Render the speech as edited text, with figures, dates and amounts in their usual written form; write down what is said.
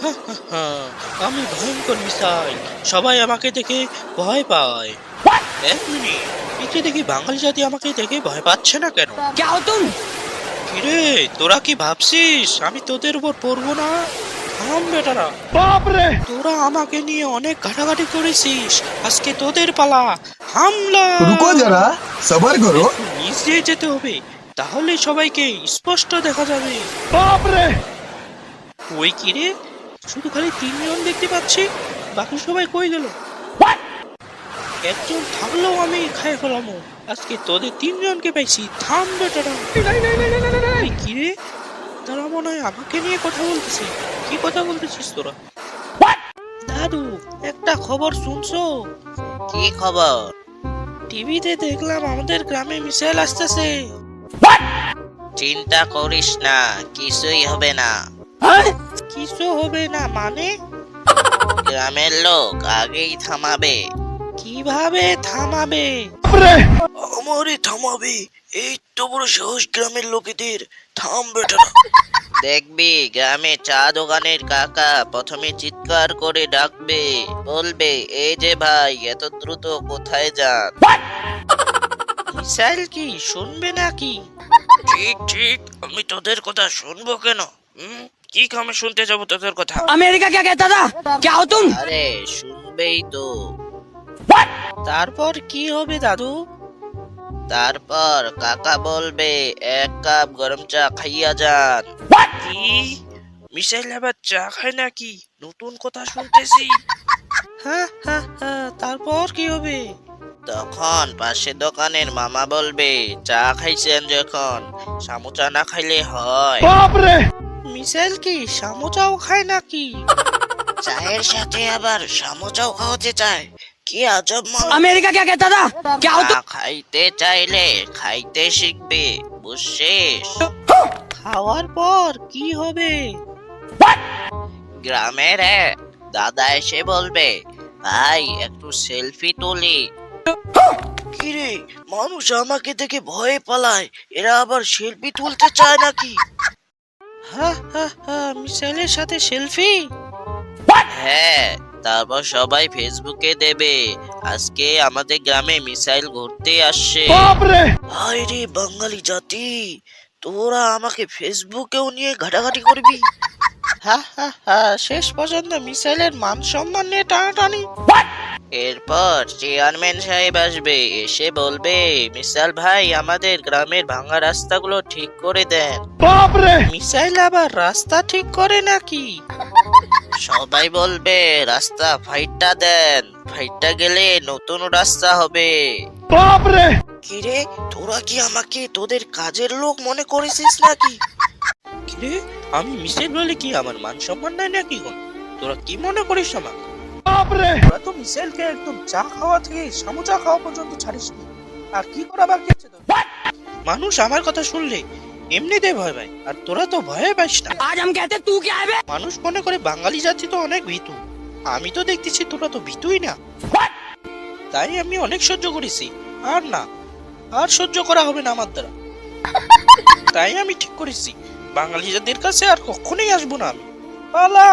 হ্যাঁ, আমি ভয়ঙ্কর মিসাইল। সবাই আমাকে দেখে ভয় পায়। এক মিনিট, এতে দেখি বাঙালি জাতি আমাকে দেখে ভয় পাচ্ছে না কেন? क्या हो तुम? কিরে, তোরা কি ভাবছিস আমি তোদের উপর পড়বো না? থাম বেটারা, বাপ রে! তোরা আমাকে নিয়ে অনেক ঘাটাঘাটি করেছিস, আজকে তোদের পালা। হামলা! रुको जरा सबर करो। একটু নিচ দিয়ে যেতে হবে, তাহলে সবাইকে স্পষ্ট দেখা যাবে। বাপ রে! ওই কিরে, শুধু খালি তিনজন দেখতে পাচ্ছি, বাকি সবাই কই গেল? একজন থাকলেও আমি খাই ফেলামো। আজকে তোদের তিনজনকে পাইছি। থাম বেটারা। এই কিরে, তারা মনে হয় আমাকে নিয়ে কথা বলতেছে। কি কথা বলতেছিস তোরা? দাদু, একটা খবর শুনছো? কি খবর? টিভিতে দেখলাম আমাদের গ্রামে মিসাইল আসতেছে। চিন্তা করিস না, কিছুই হবে না। কিছু হবে না মানে? গ্রামের লোক আগেই থামাবে। কিভাবে থামাবে? আমারে থামাবে? এই তো বড় সাহস গ্রামের লোকেদের। থাম বেটারা। দেখবি গ্রামে চা দোকানের কাকা প্রথমে চিৎকার করে ডাকবে, বলবে এই যে ভাই এত দ্রুত কোথায় যান। মিসাইল কি শুনবে নাকি? ঠিক ঠিক, আমি তোদের কথা শুনবো কেন? কি কামে শুনতে যাবো তোদের কথা? अमेरिका क्या कहता था? क्या हो तुम? আরে শুনবেই তো। তারপর কি হবে দাদু? তারপর কাকা বলবে এক কাপ গরম চা খাইয়া যান। কি? মিসাইল আবার চা খায় নাকি? নতুন কথা শুনতেছি। হ্যাঁ হ্যাঁ হ্যাঁ, তারপর কি হবে? তখন পাশে দোকানের মামা বলবে চা খাইছেন যখন সামোচা না খাইলে হয়। মিসাইল কি সামোচাও খায় নাকি? চায়ের সাথে আবার সামোচাও খাওয়াতে চায়, কি আজব মানুষ। अमेरिका क्या कहता था? क्या हो না तुम? খাইতে চাইলে খাইতে শিখবে, বুঝছিস? খাওয়ার পর কি হবে? গ্রামের এক দাদা এসে বলবে ভাই একটু সেলফি তুলি। কিরে, মানুষ আমাকে দেখে ভয়ে পালায়, এরা আবার সেলফি তুলতে চায় নাকি? হ্যাঁ হ্যাঁ হ্যাঁ, মিসাইলের সাথে সেলফি? হ্যাঁ, তারপর সবাই ফেসবুকে দেবে আজকে আমাদের গ্রামে মিসাইল ঘুরতে আসছে। হায় রে বাঙালি জাতি, তোরা আমাকে ফেসবুকেও নিয়ে ঘাটাঘাটি করবি? হ্যাঁ হ্যাঁ হ্যাঁ, শেষ পর্যন্ত মিসাইলের মান সম্মান নিয়ে টানাটানি। এরপর চেয়ারম্যান সাহেব আসবে, এসে বলবে মিসাইল ভাই আমাদের গ্রামের ভাঙা রাস্তাগুলো ঠিক করে দেন। মিসাইল আবার রাস্তা ঠিক করে নাকি? সবাই বলবে রাস্তা ফাইটটা দেন, ফাইটটা গেলে নতুন রাস্তা হবে। কিরে, তোরা কি আমাকে তোদের কাজের লোক মনে করেছিস নাকি? কিরে, আমি মিসাইল বলে কি আমার মান সম্মান নাই নাকি? তোরা কি মনে করিস আমাকে? তোরা তো মিসাইলকে একদম চা খাওয়া থেকে সামোচা খাওয়া পর্যন্ত ছাড়িস নি। আর কি করা বাকি আছে তোর? মানুষ আমার কথা শুনলে এমনিতে ভয় পায়, আর তোরা তো ভয়ে পাইস না। आज हम कहते तू क्या है बे? মানুষ মনে করে বাঙালি জাতি তো অনেক ভীতু। আমি তো দেখতেছি তোরা তো ভীতুই না। তাই আমি অনেক সহ্য করেছি। আর না, আর সহ্য করা হবে না আমার দ্বারা। তাই আমি ঠিক করেছি বাঙালি জাতির কাছে আর কখনোই আসবো না আমি। পালা!